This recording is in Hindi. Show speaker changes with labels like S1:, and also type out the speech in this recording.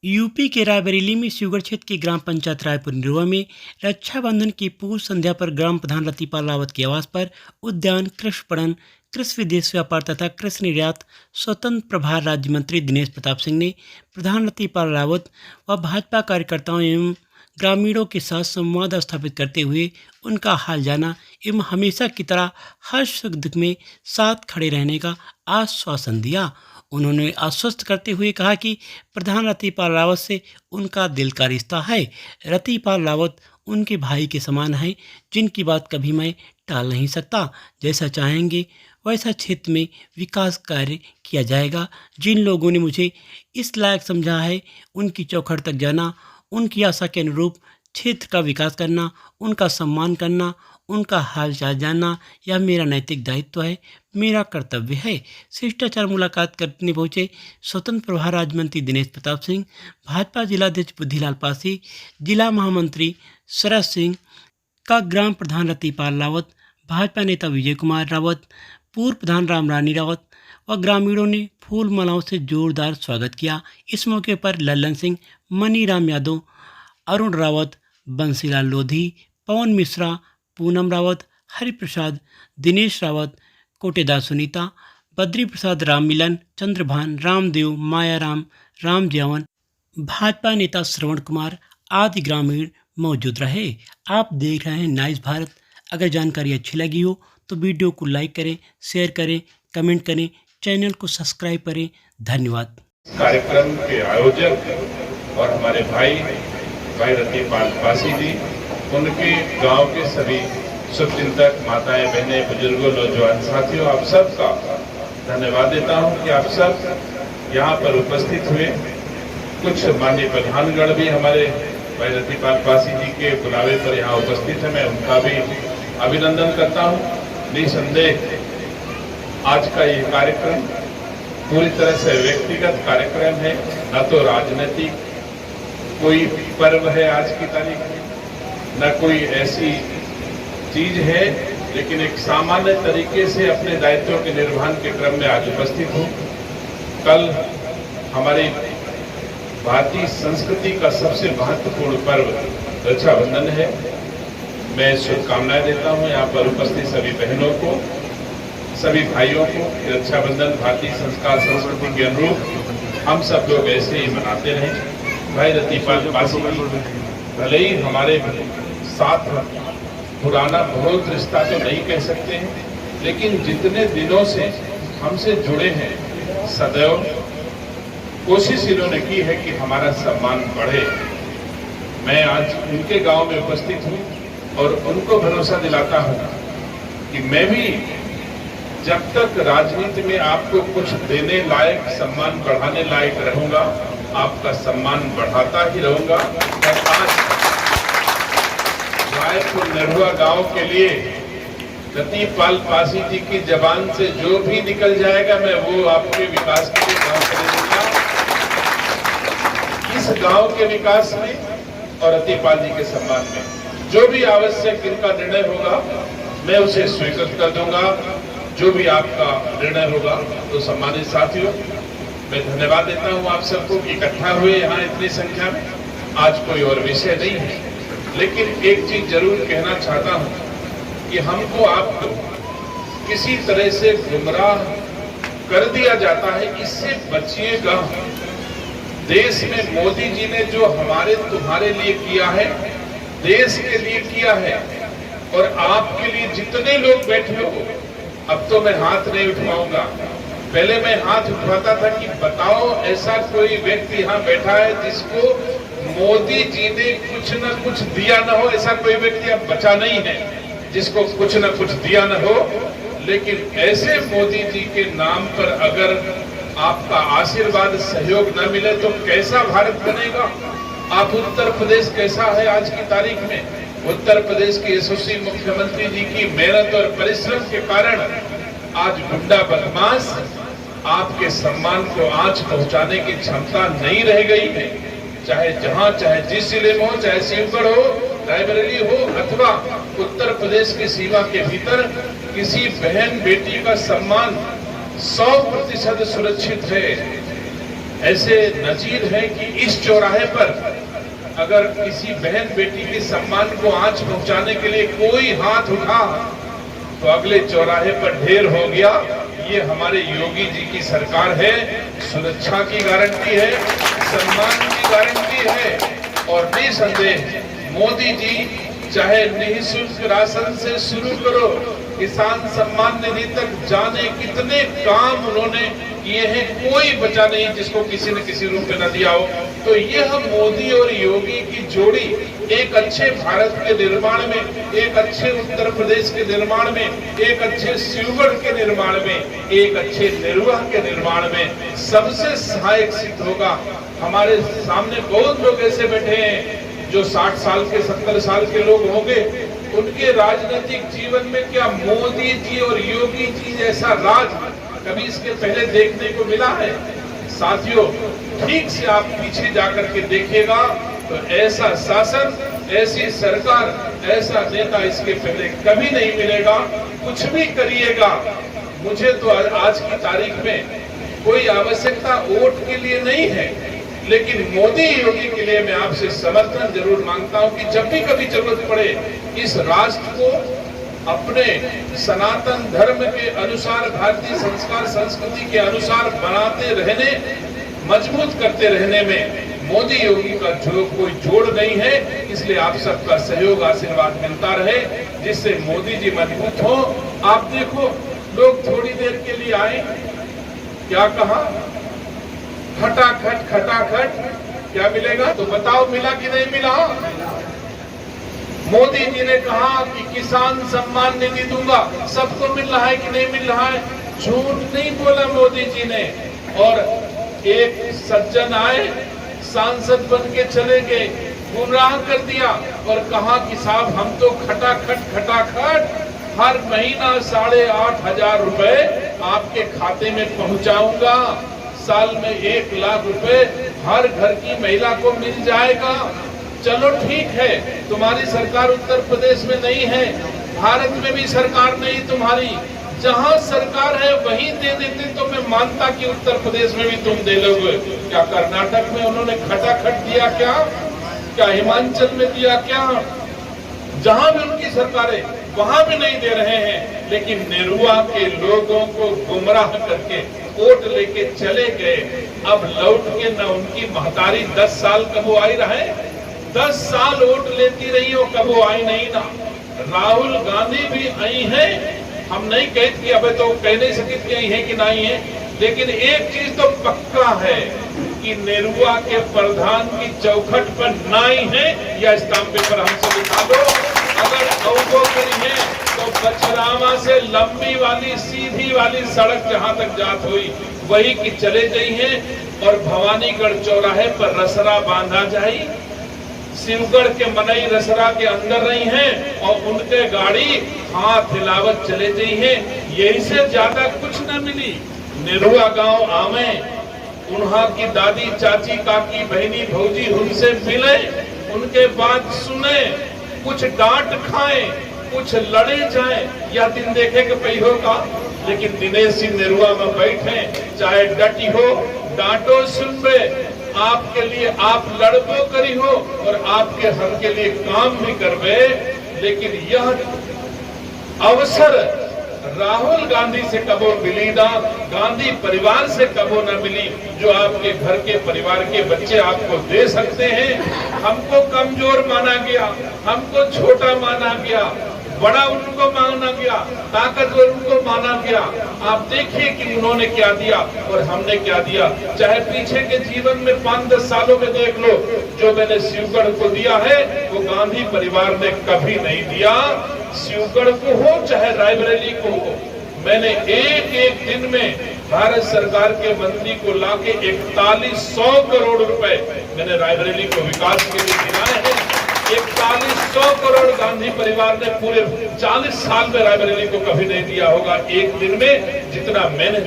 S1: यूपी के रायबरेली में शिवगढ़ क्षेत्र की ग्राम पंचायत रायपुर निरुआ में रक्षाबंधन की पूर्व संध्या पर ग्राम प्रधान रतिपाल रावत के आवास पर उद्यान, कृषि पणन, कृषि विदेश व्यापार तथा कृषि निर्यात स्वतंत्र प्रभार राज्य मंत्री दिनेश प्रताप सिंह ने प्रधान रतिपाल रावत व भाजपा कार्यकर्ताओं एवं ग्रामीणों के साथ संवाद स्थापित करते हुए उनका हाल जाना एवं हमेशा की तरह हर सुख दुख में साथ खड़े रहने का आश्वासन दिया। उन्होंने आश्वस्त करते हुए कहा कि प्रधान रतिपाल रावत से उनका दिल का रिश्ता है। रतिपाल रावत उनके भाई के समान हैं, जिनकी बात कभी मैं टाल नहीं सकता। जैसा चाहेंगे वैसा क्षेत्र में विकास कार्य किया जाएगा। जिन लोगों ने मुझे इस लायक समझा है, उनकी चौखट तक जाना, उनकी आशा के अनुरूप क्षेत्र का विकास करना, उनका सम्मान करना, उनका हाल चाल जानना यह मेरा नैतिक दायित्व है, मेरा कर्तव्य है। शिष्टाचार मुलाकात करने पहुंचे स्वतंत्र प्रभार राज्य मंत्री दिनेश प्रताप सिंह, भाजपा जिलाध्यक्ष बुद्धिलाल पासी, जिला महामंत्री शरद सिंह का ग्राम प्रधान रतिपाल रावत, भाजपा नेता विजय कुमार रावत, पूर्व प्रधान रामरानी रावत व ग्रामीणों ने फूल मालाओं से जोरदार स्वागत किया। इस मौके पर लल्लन सिंह, मनीराम यादव, अरुण रावत, बंसीलाल लोधी, पवन मिश्रा, पूनम रावत, हरिप्रसाद, दिनेश रावत, कोटेदार सुनीता, बद्री प्रसाद, राम मिलन, चंद्रभान, रामदेव, मायाराम, राम जयवन, भाजपा नेता श्रवण कुमार आदि ग्रामीण मौजूद रहे। आप देख रहे हैं नाइस भारत। अगर जानकारी अच्छी लगी हो तो वीडियो को लाइक करें, शेयर करें, कमेंट करें, चैनल को सब्सक्राइब करें। धन्यवाद।
S2: कार्यक्रम के आयोजक और हमारे भाई रतिपाल पासी जी, उनके गांव के सभी शुभचिंतक, माताएं, बहनें, बुजुर्गों, नौजवान साथियों, आप सबका धन्यवाद देता हूं कि आप सब यहां पर उपस्थित हुए। कुछ माननीय प्रधानगण भी हमारे भाई रतिपाल पासी जी के बुलावे पर यहाँ उपस्थित है, मैं उनका भी अभिनंदन करता हूँ। निसंदेह आज का ये कार्यक्रम पूरी तरह से व्यक्तिगत कार्यक्रम है, न तो राजनीतिक कोई पर्व है आज की तारीख में, न कोई ऐसी चीज है, लेकिन एक सामान्य तरीके से अपने दायित्वों के निर्वहन के क्रम में आज उपस्थित हूँ। कल हमारी भारतीय संस्कृति का सबसे महत्वपूर्ण पर्व रक्षाबंधन है। मैं शुभकामनाएं देता हूँ यहाँ पर उपस्थित सभी बहनों को, सभी भाइयों को। रक्षाबंधन भारतीय संस्कार संस्कृति के अनुरूप हम सब लोग ऐसे ही मनाते रहें। भाई रतिपाल पासी भले ही हमारे साथ पुराना बहुत रिश्ता तो नहीं कह सकते हैं, लेकिन जितने दिनों से हमसे जुड़े हैं, सदैव कोशिश इन्होंने की है कि हमारा सम्मान बढ़े। मैं आज उनके गांव में उपस्थित हूं और उनको भरोसा दिलाता हूं कि मैं भी जब तक राजनीति में आपको कुछ देने लायक, सम्मान बढ़ाने लायक रहूंगा, आपका सम्मान बढ़ाता ही रहूंगा। और आज रायपुर निरुआ गांव के लिए रतिपाल पासी जी की जबान से जो भी निकल जाएगा, मैं वो आपके विकास के लिए गांव के लिए दूंगा। इस गांव के विकास में और रतिपाल जी के सम्मान में जो भी आवश्यक इनका निर्णय होगा, मैं उसे स्वीकृत कर दूंगा। जो भी आपका निर्णय होगा। तो सम्मानित साथियों, मैं धन्यवाद देता हूं आप सबको कि इकट्ठा हुए यहाँ इतनी संख्या में। आज कोई और विषय नहीं है, लेकिन एक चीज जरूर कहना चाहता हूं कि हमको आपको किसी तरह से गुमराह कर दिया जाता है, इससे बचिएगा। देश में मोदी जी ने जो हमारे तुम्हारे लिए किया है, देश के लिए किया है, और आपके लिए जितने लोग बैठे हो, अब तो मैं हाथ नहीं उठवाऊंगा। पहले मैं हाथ उठवाता था कि बताओ ऐसा कोई व्यक्ति यहाँ बैठा है जिसको मोदी जी ने कुछ न कुछ दिया न हो। ऐसा कोई व्यक्ति अब बचा नहीं है जिसको कुछ न कुछ दिया न हो। लेकिन ऐसे मोदी जी के नाम पर अगर आपका आशीर्वाद, सहयोग न मिले तो कैसा भारत बनेगा? आप उत्तर प्रदेश कैसा है आज की तारीख में? उत्तर प्रदेश के यशस्वी मुख्यमंत्री जी की मेहनत और परिश्रम के कारण आज गुंडा बदमाश आपके सम्मान को आंच पहुंचाने की क्षमता नहीं रह गई है। चाहे जहां, चाहे जिस जिले में हो, चाहे शिवगढ़ हो, रायबरेली हो, अथवा उत्तर प्रदेश की सीमा के भीतर किसी बहन बेटी का सम्मान 100% सुरक्षित है। ऐसे नजीर है कि इस चौराहे पर अगर किसी बहन बेटी के सम्मान को आंच पहुंचाने के लिए कोई हाथ उठा तो अगले चौराहे पर ढेर हो गया। ये हमारे योगी जी की सरकार है, सुरक्षा की गारंटी है, सम्मान की गारंटी है। और निसंदेह मोदी जी चाहे निःशुल्क राशन से शुरू करो, किसान सम्मान निधि तक जाने कितने काम उन्होंने किए हैं, कोई बचा नहीं जिसको किसी न किसी रूप में न दिया हो। तो यह मोदी और योगी की जोड़ी एक अच्छे भारत के निर्माण में, एक अच्छे उत्तर प्रदेश के निर्माण में, एक अच्छे शिवगढ़ के निर्माण में, एक अच्छे निरुआ के निर्माण में सबसे सहायक सिद्ध होगा। हमारे सामने बहुत लोग ऐसे बैठे हैं जो 60 साल के 70 साल के लोग होंगे, उनके राजनीतिक जीवन में क्या मोदी जी और योगी जी जैसा राज कभी इसके पहले देखने को मिला है? साथियों, ठीक से आप पीछे जाकर के देखिएगा तो ऐसा शासन, ऐसी सरकार, ऐसा नेता इसके पहले कभी नहीं मिलेगा। कुछ भी करिएगा, मुझे तो आज की तारीख में कोई आवश्यकता वोट के लिए नहीं है, लेकिन मोदी योगी के लिए मैं आपसे समर्थन जरूर मांगता हूं कि जब भी कभी जरूरत पड़े इस राष्ट्र को अपने सनातन धर्म के अनुसार, भारतीय संस्कार संस्कृति के अनुसार बनाते रहने, मजबूत करते रहने में मोदी योगी का जो कोई जोड़ नहीं है। इसलिए आप सबका सहयोग, आशीर्वाद मिलता रहे, जिससे मोदी जी मजबूत हो। आप देखो, लोग थोड़ी देर के लिए आए, क्या कहा? खटाखट खटाखट, क्या मिलेगा? तो बताओ मिला कि नहीं मिला? मोदी जी ने कहा कि किसान सम्मान निधि दूंगा, सबको मिल रहा है कि नहीं मिल रहा है? झूठ नहीं बोला मोदी जी ने। और एक सज्जन आए, सांसद बन के चले गए, गुमराह कर दिया और कहा कि साहब हम तो खटाखट खटाखट हर महीना 8,500 रुपए आपके खाते में पहुंचाऊंगा, साल में 1 लाख रुपए हर घर की महिला को मिल जाएगा। चलो ठीक है, तुम्हारी सरकार उत्तर प्रदेश में नहीं है, भारत में भी सरकार नहीं तुम्हारी, जहां सरकार है वहीं दे देते तो मैं मानता कि उत्तर प्रदेश में भी तुम दे लोगे। क्या कर्नाटक में उन्होंने खटाखट दिया क्या? क्या हिमाचल में दिया क्या? जहां भी उनकी सरकार है वहां भी नहीं दे रहे हैं। लेकिन निरुआ के लोगों को गुमराह करके वोट लेके चले गए। अब लौट के न उनकी महतारी 10 साल कब वो आई रहे, 10 साल वोट लेती रही हो, कब वो आई नहीं ना। राहुल गांधी भी आई है, हम नहीं कहते कि अब तो कह नहीं सकते आई है कि नहीं है, लेकिन एक चीज तो पक्का है कि निरुआ के प्रधान की चौखट पर नाई है, या स्टाम्प पेपर हमसे लिखा दो। अगर अवगो करी है तो बछरावा से लंबी वाली सीधी वाली सड़क जहां तक जात हुई वही की चले गई है, और भवानीगढ़ चौराहे पर रसरा बांधा जाए। शिवगढ़ के मनई रसरा के अंदर रही हैं और उनके गाड़ी हाथ हिलावत चले गई है। यही से ज्यादा कुछ न मिली। निरुआ गांव आवे, उन्हां की दादी, चाची, काकी, बहनी, भौजी उनसे मिले, उनके बात सुने, कुछ डांट खाएं, कुछ लड़े जाएं, यह दिन देखे कि पहियो का। लेकिन दिनेश सिंह निरुआ में बैठे, चाहे डटी हो, डांटो सुनबे, आपके लिए आप लड़बो करी हो और आपके हक के लिए काम भी करबे। लेकिन यह अवसर राहुल गांधी से कबो मिली ना, गांधी परिवार से कबो न मिली, जो आपके घर के परिवार के बच्चे आपको दे सकते हैं। हमको कमजोर माना गया, हमको छोटा माना गया, बड़ा उनको माना गया, ताकतवर उनको माना गया। आप देखिए कि उन्होंने क्या दिया और हमने क्या दिया। चाहे पीछे के जीवन में 5-10 सालों में देख लो, जो मैंने शिवगढ़ को दिया है वो गांधी परिवार ने कभी नहीं दिया। शिवगढ़ को हो चाहे रायबरेली को हो, मैंने एक दिन में भारत सरकार के मंत्री को लाके 4100 करोड़ रुपए मैंने रायबरेली को विकास के लिए दिलाए हैं। 4100 करोड़ गांधी परिवार ने पूरे 40 साल में रायबरेली को कभी नहीं दिया होगा एक दिन में, जितना मैंने